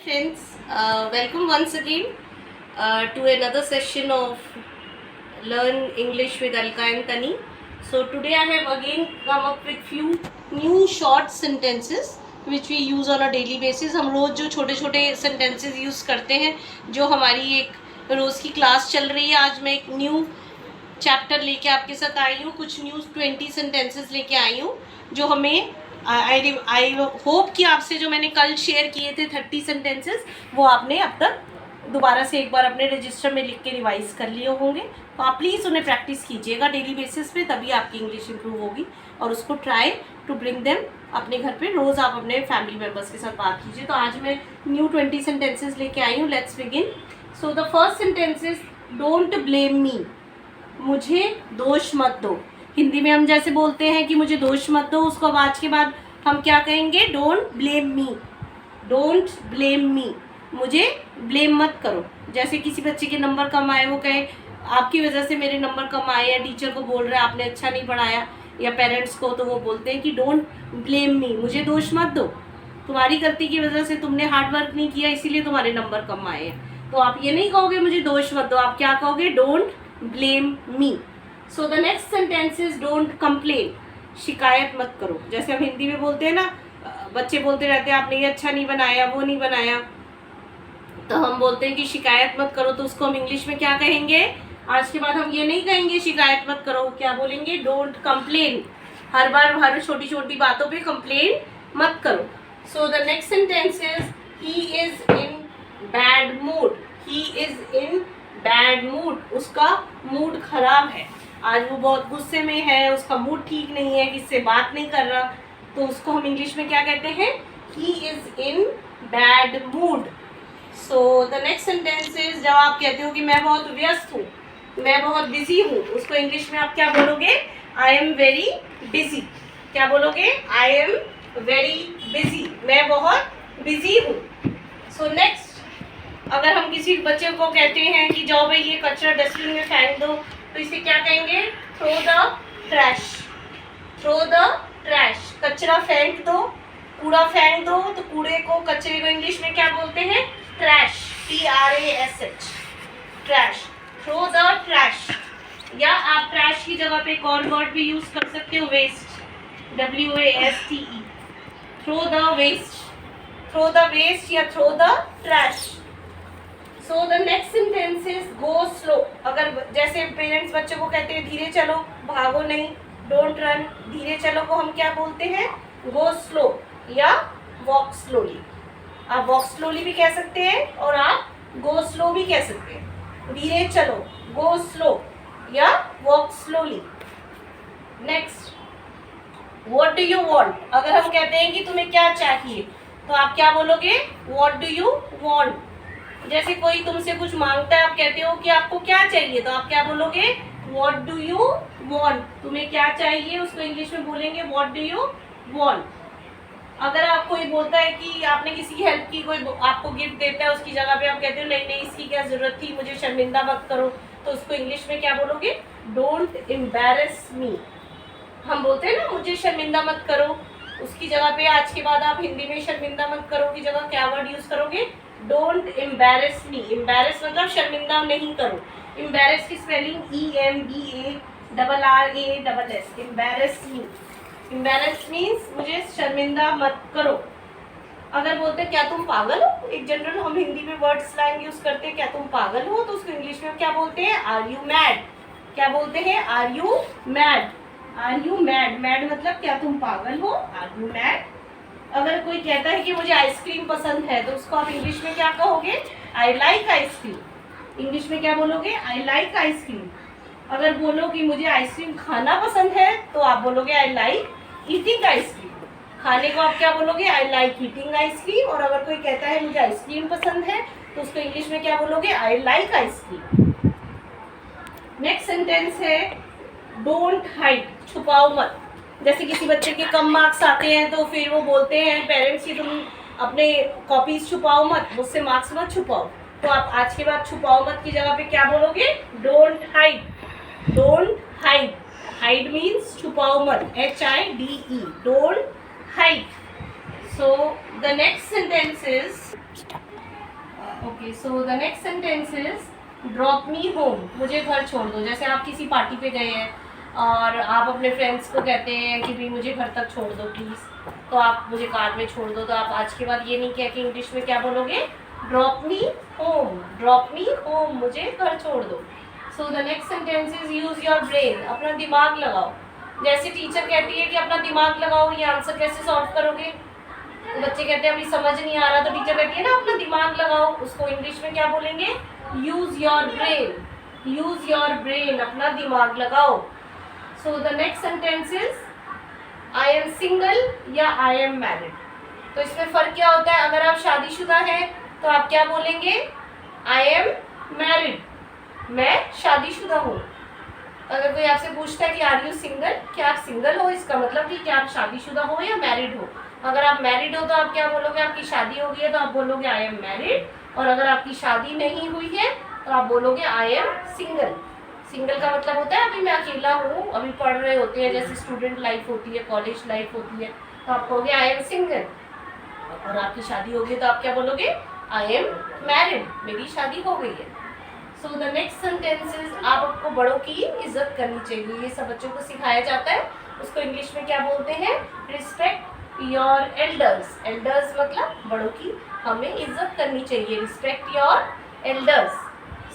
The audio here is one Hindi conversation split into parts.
Friends, welcome once again to another session of Learn English with Alka and Tani. So today I have again come up with few new short sentences which we use on a daily basis. हम रोज़ जो छोटे छोटे sentences use करते हैं, जो हमारी एक रोज़ की क्लास चल रही है, आज मैं एक न्यू चैप्टर लेके आपके साथ आई हूँ, कुछ न्यू 20 सेंटेंसेस लेके आई हूँ जो हमें आई होप कि आपसे जो मैंने कल शेयर किए थे 30 सेंटेंसेस वो आपने अब तक दोबारा से एक बार अपने रजिस्टर में लिख के रिवाइज कर लिए होंगे। तो आप प्लीज़ उन्हें प्रैक्टिस कीजिएगा डेली बेसिस पे, तभी आपकी इंग्लिश इंप्रूव होगी। और उसको ट्राई टू ब्रिंग देम अपने घर पे, रोज़ आप अपने फैमिली मेम्बर्स के साथ बात कीजिए। तो आज मैं न्यू 20 सेंटेंसेस लेके आई हूँ। Let's begin. So the first sentence is don't blame me. मुझे दोष मत दो। हिंदी में हम जैसे बोलते हैं कि मुझे दोष मत दो, उसको अब आज के बाद हम क्या कहेंगे? Don't blame me. Don't blame me, मुझे ब्लेम मत करो। जैसे किसी बच्चे के नंबर कम आए, वो कहे आपकी वजह से मेरे नंबर कम आए, या टीचर को बोल रहे हैं आपने अच्छा नहीं पढ़ाया, या पेरेंट्स को, तो वो बोलते हैं कि डोंट ब्लेम मी, मुझे दोष मत दो। तुम्हारी गलती की वजह से तुमने हार्ड वर्क नहीं किया, इसीलिए तुम्हारे नंबर कम आए हैं। तो आप ये नहीं कहोगे मुझे दोष मत दो, आप क्या कहोगे? Don't blame me. So the next sentence is don't complain. शिकायत मत करो। जैसे हम हिंदी में बोलते हैं ना, बच्चे बोलते रहते हैं आपने ये अच्छा नहीं बनाया, वो नहीं बनाया, तो हम बोलते हैं कि शिकायत मत करो। तो उसको हम इंग्लिश में क्या कहेंगे? आज के बाद हम ये नहीं कहेंगे शिकायत मत करो, क्या बोलेंगे? Don't complain. हर बार हर छोटी छोटी बातों पे कंप्लेन मत करो। सो the next sentence is he is in bad mood. He is in bad mood, उसका मूड खराब है, आज वो बहुत गुस्से में है, उसका मूड ठीक नहीं है, किससे बात नहीं कर रहा। तो उसको हम इंग्लिश में क्या कहते हैं? He is in bad mood. So the next sentence is, जब आप कहते हो कि मैं बहुत व्यस्त हूँ, मैं बहुत बिजी हूँ, उसको इंग्लिश में आप क्या बोलोगे? I am very busy. क्या बोलोगे? आई एम वेरी बिजी, मैं बहुत बिजी हूँ। सो नेक्स्ट, अगर हम किसी बच्चे को कहते हैं कि जाओ भाई ये कचरा डस्टबिन में फेंक दो, तो इसे क्या कहेंगे? Throw the trash. Throw the trash, कचरा फेंक दो, कूड़ा फेंक दो। तो कूड़े को, कचरे को इंग्लिश में क्या बोलते हैं? Trash. TRASH, trash. Throw the trash. या आप ट्रैश की जगह पे एक और वर्ड भी यूज कर सकते हो, waste. WASTE, throw the waste. Throw the waste या throw the trash. So the next sentence is go slow. अगर जैसे पेरेंट्स बच्चों को कहते हैं धीरे चलो, भागो नहीं, डोंट रन, धीरे चलो को हम क्या बोलते हैं? गो स्लो या वॉक स्लोली। आप वॉक स्लोली भी कह सकते हैं और आप गो स्लो भी कह सकते हैं। धीरे चलो, गो स्लो या walk slowly. Next, what do you want. अगर हम कहते हैं कि तुम्हें क्या चाहिए, तो आप क्या बोलोगे? What do you want. जैसे कोई तुमसे कुछ मांगता है, आप कहते हो कि आपको क्या चाहिए, तो आप क्या बोलोगे? What do you want. तुम्हें क्या चाहिए, उसको इंग्लिश में बोलेंगे व्हाट डू यू वांट। अगर आप कोई बोलता है कि आपने किसी की हेल्प की, कोई आपको गिफ्ट देता है, उसकी जगह पे आप कहते हो नहीं नहीं इसकी क्या जरूरत थी, मुझे शर्मिंदा मत करो, तो उसको इंग्लिश में क्या बोलोगे? डोंट एम्बैरेस मी। हम बोलते हैं ना मुझे शर्मिंदा मत करो, उसकी जगह पे आज के बाद आप हिंदी में शर्मिंदा मत करो की जगह क्या वर्ड यूज करोगे? Don't embarrass me. एम्बैरेस मतलब शर्मिंदा नहीं करो। एम्बैरेस की स्पेलिंग EMBARRASS, एम्बैरेस मी। एम्बैरेस मीन्स मुझे शर्मिंदा मत करो। अगर बोलते क्या तुम पागल हो, एक जनरल हम हिंदी में वर्ड स्लैंग यूज करते हैं, क्या तुम पागल हो, तो उसको इंग्लिश में क्या बोलते हैं? Are you mad. क्या बोलते हैं? Are you mad. Are you mad, mad मतलब क्या तुम पागल हो, आर यू मैड। अगर कोई कहता है कि मुझे आइसक्रीम पसंद है, तो उसको आप इंग्लिश में क्या कहोगे? I like ice cream. इंग्लिश में क्या बोलोगे? I like ice cream. अगर बोलो कि मुझे आइसक्रीम खाना पसंद है, तो आप बोलोगे आई लाइक ईटिंग आइसक्रीम। खाने को आप क्या बोलोगे? I like eating ice cream. और अगर कोई कहता है मुझे आइसक्रीम पसंद है, तो उसको इंग्लिश में क्या बोलोगे? I like ice cream. Next sentence है डोंट हाइड। छुपाओ मत। जैसे किसी बच्चे के कम मार्क्स आते हैं, तो फिर वो बोलते हैं पेरेंट्स कि तुम अपने कॉपीज छुपाओ मत, मुझसे मार्क्स मत छुपाओ। तो आप आज के बाद छुपाओ मत की जगह पे क्या बोलोगे? Don't hide. Don't hide. Hide means छुपाओ मत, HIDE, don't hide. So the next sentence is okay, so the next sentence is drop me home, मुझे घर छोड़ दो। जैसे आप किसी पार्टी पे गए हैं और आप अपने फ्रेंड्स को कहते हैं कि भाई मुझे घर तक छोड़ दो प्लीज़, तो आप मुझे कार में छोड़ दो। तो आप आज के बाद ये नहीं कह के इंग्लिश में क्या बोलोगे, drop me home, drop me home, मुझे घर छोड़ दो। सो the next sentence is use your brain, अपना दिमाग लगाओ। जैसे टीचर कहती है कि अपना दिमाग लगाओ, ये आंसर कैसे सॉल्व करोगे, तो बच्चे कहते हैं अभी समझ नहीं आ रहा, तो टीचर कहती है ना अपना दिमाग लगाओ, उसको इंग्लिश में क्या बोलेंगे, use your brain, use your brain, अपना दिमाग लगाओ। सो the next sentence is I am single या आई एम मैरिड। तो इसमें फ़र्क क्या होता है, अगर आप शादीशुदा हैं तो आप क्या बोलेंगे, आई एम मैरिड, मैं शादीशुदा हूँ। अगर कोई आपसे पूछता है कि आर यू सिंगल, क्या आप सिंगल हो, इसका मतलब कि क्या आप शादीशुदा हो या मैरिड हो। अगर आप मैरिड हो तो आप क्या बोलोगे, आपकी शादी हो गई है तो आप बोलोगे आई एम मैरिड, और अगर आपकी शादी नहीं हुई है तो आप बोलोगे आई एम सिंगल। सिंगल का मतलब होता है अभी मैं अकेला हूँ, अभी पढ़ रहे होते हैं, जैसे स्टूडेंट लाइफ होती है, कॉलेज लाइफ होती है, तो आप कहोगे आई एम सिंगल। और आपकी शादी हो गई तो आप क्या बोलोगे, आई एम मैरिड, मेरी शादी हो गई है। सो द नेक्स्ट सेंटेंस इज आपको बड़ों की इज्जत करनी चाहिए, ये सब बच्चों को सिखाया जाता है। उसको इंग्लिश में क्या बोलते हैं, रिस्पेक्ट योर एल्डर्स। एल्डर्स मतलब बड़ों की हमें इज्जत करनी चाहिए, respect your elders.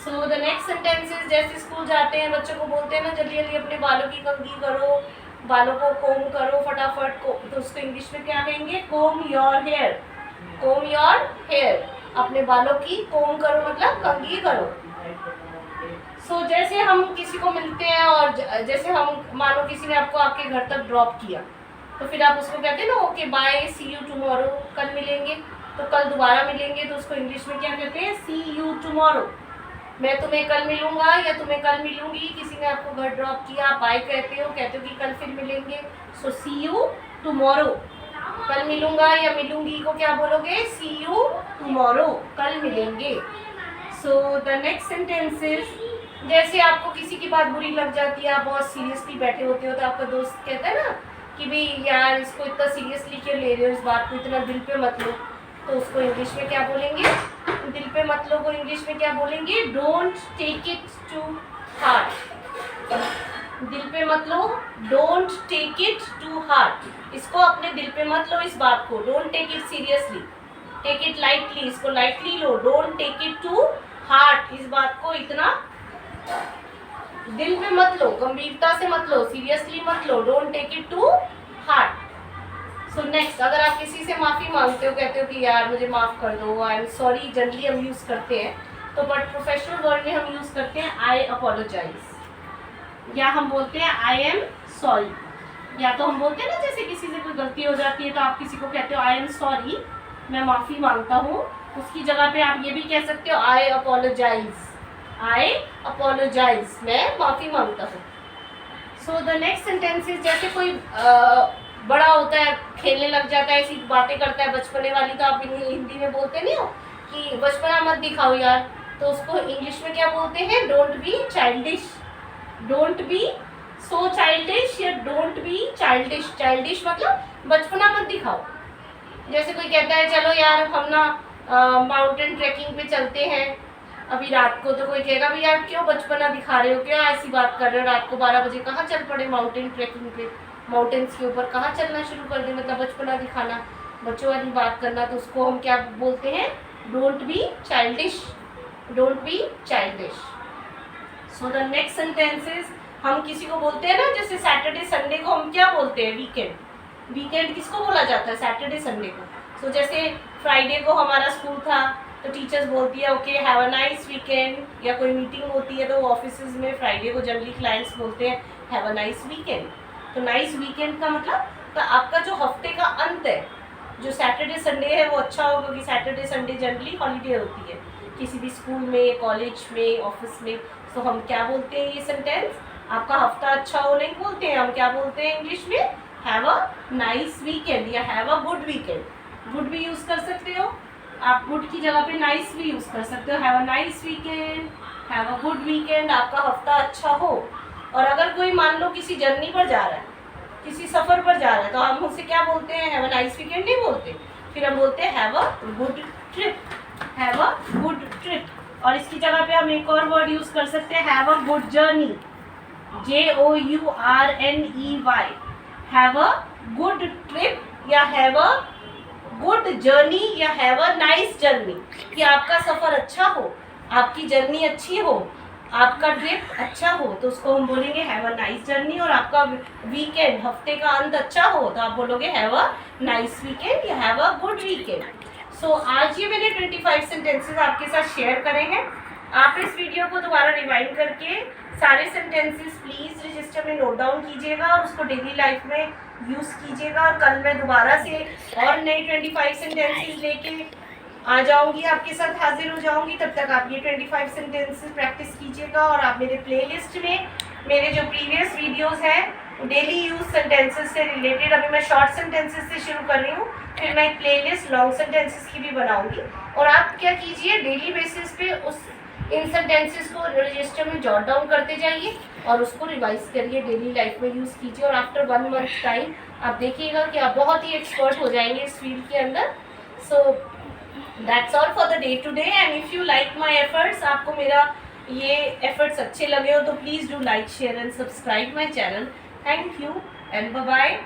So the next sentence is जैसे स्कूल जाते हैं बच्चों को बोलते हैं ना जल्दी जल्दी अपने बालों की कंघी करो, बालों को कोम करो फटाफट को, तो उसको इंग्लिश में क्या कहेंगे, comb your hair, comb your hair, अपने बालों की कोम करो मतलब कंघी करो। सो जैसे हम किसी को मिलते हैं और जैसे हम मानो किसी ने आपको आपके घर तक ड्रॉप किया, तो फिर आप उसको कहते हैं ना okay bye, see you tomorrow, कल मिलेंगे, तो कल दोबारा मिलेंगे, तो उसको इंग्लिश में क्या कहते हैं, सी यू टुमारो, मैं तुम्हें कल मिलूंगा या तुम्हें कल मिलूंगी। किसी ने आपको घर ड्रॉप किया, आप बाय कहते हो कि कल फिर मिलेंगे, सो सी यू टुमारो। कल मिलूंगा या मिलूंगी को क्या बोलोगे, सी यू टुमारो, कल मिलेंगे। सो द नेक्स्ट सेंटेंस इज जैसे आपको किसी की बात बुरी लग जाती है, आप बहुत सीरियसली बैठे होते हो, तो आपका दोस्त कहता है ना कि भाई यार इसको इतना सीरियसली क्यों ले रहे हो, इस बात को इतना दिल पे मत लो, तो उसको इंग्लिश में क्या बोलेंगे, दिल पे मत लो को इंग्लिश में क्या बोलेंगे, don't take it to heart. दिल पे मत लो, don't take it to heart, इसको अपने दिल पे मत लो इस बात को, don't take it seriously, take it lightly, इसको लाइटली लो, don't take it to heart, इस बात को इतना दिल पे मत लो, गंभीरता से मत लो, सीरियसली मत लो, don't take it to heart. So next, अगर आप किसी से माफ़ी मांगते हो, कहते हो कि यार मुझे माफ़ कर दो, आई एम सॉरी, जनरली हम यूज़ करते हैं, तो बट प्रोफेशनल वर्ड में हम यूज़ करते हैं आई अपोलोजाइज, या हम बोलते हैं आई एम सॉरी, या तो हम बोलते हैं ना जैसे किसी से कोई गलती हो जाती है तो आप किसी को कहते हो आई एम सॉरी, मैं माफ़ी मांगता हूँ, उसकी जगह पे आप ये भी कह सकते हो आई अपोलोजाइज, आई अपोलोजाइज, मैं माफ़ी मांगता हूँ। सो द नेक्स्ट सेंटेंस इज जैसे कोई बड़ा होता है, खेलने लग जाता है, ऐसी बातें करता है बचपने वाली, तो आप हिंदी में बोलते नहीं हो कि बचपना मत दिखाओ यार, तो उसको इंग्लिश में क्या बोलते हैं, don't be childish, don't be so childish या डोंट बी चाइल्डिश। चाइल्डिश मतलब बचपना मत दिखाओ। जैसे कोई कहता है चलो यार हम ना माउंटेन ट्रैकिंग पे चलते हैं अभी रात को, तो कोई कहेगा भी यार क्यों बचपना दिखा रहे हो, क्यों ऐसी बात कर रहे हो, रात को 12 बजे कहाँ चल पड़े माउंटेन ट्रैकिंग पे, माउंटेन्स के ऊपर कहाँ चलना शुरू कर दे, मतलब बचपना दिखाना, बच्चों वाली बात करना, तो उसको हम क्या बोलते हैं, don't be childish, don't be childish. So the next sentence is हम किसी को बोलते हैं ना जैसे सैटरडे संडे को हम क्या बोलते हैं, वीकेंड। वीकेंड किसको बोला जाता है, सैटरडे संडे को। सो जैसे फ्राइडे को हमारा स्कूल था तो टीचर्स बोलती है okay have a nice weekend, या कोई मीटिंग होती है तो ऑफिसेज में फ्राइडे को जनरली क्लाइंट्स बोलते हैं हैव अ नाइस वीकेंड। तो नाइस वीकेंड का मतलब तो आपका जो हफ्ते का अंत है, जो सैटरडे संडे है वो अच्छा हो, क्योंकि सैटरडे संडे जनरली हॉलीडे होती है किसी भी स्कूल में, कॉलेज में, ऑफिस में। तो हम क्या बोलते हैं ये सेंटेंस, आपका हफ्ता अच्छा हो नहीं बोलते हैं, हम क्या बोलते हैं इंग्लिश में, हैव अ नाइस वीकेंड या have a good weekend. Good भी यूज़ कर सकते हो आप, गुड की जगह पे नाइस भी यूज़ कर सकते हो, have a nice weekend, have a good weekend, आपका हफ्ता अच्छा हो। और अगर कोई मान लो किसी जर्नी पर जा रहा है, किसी सफ़र पर जा रहा है, तो हम उससे क्या बोलते हैं, हैव अ नाइस वीकेंड नहीं बोलते, फिर हम बोलते हैं have a good trip, have a good और इसकी जगह पे हम एक और वर्ड यूज कर सकते हैं, have a good journey, JOURNEY, have a good trip या हैव अ गुड जर्नी या हैव अ नाइस जर्नी, कि आपका सफर अच्छा हो, आपकी जर्नी अच्छी हो, आपका ट्रिप अच्छा हो, तो उसको हम बोलेंगे हैव अ नाइस जर्नी। और आपका वीकेंड, हफ्ते का अंत अच्छा हो, तो आप बोलोगे हैव अ नाइस वीकेंड या हैव अ गुड वीकेंड। सो आज ये मैंने 25 सेंटेंसेस आपके साथ शेयर करे हैं। आप इस वीडियो को दोबारा रिवाइंड करके सारे सेंटेंसेस प्लीज रजिस्टर में नोट डाउन कीजिएगा और उसको डेली लाइफ में यूज कीजिएगा। और कल मैं दोबारा से और नए 25 सेंटेंसेस लेके आ जाऊंगी, आपके साथ हाजिर हो जाऊंगी। तब तक आप ये 25 सेंटेंसेस प्रैक्टिस कीजिएगा। और आप मेरे प्लेलिस्ट में मेरे जो प्रीवियस वीडियोस हैं डेली यूज सेंटेंसेस से रिलेटेड, अभी मैं शॉर्ट सेंटेंसेस से शुरू कर रही हूँ, फिर मैं एक प्लेलिस्ट लॉन्ग सेंटेंसेस की भी बनाऊंगी। और आप क्या कीजिए, डेली बेसिस पे इन सेंटेंसेस को रजिस्टर में जॉट डाउन करते जाइए और उसको रिवाइज करिए, डेली लाइफ में यूज़ कीजिए। और आफ्टर 1 मंथ टाइम आप देखिएगा कि आप बहुत ही एक्सपर्ट हो जाएंगे इस फील्ड के अंदर। So that's all for the day today. And if you like my efforts, आपको मेरा ये एफर्ट्स अच्छे लगे हो तो please do like, share and subscribe my channel. Thank you and bye bye.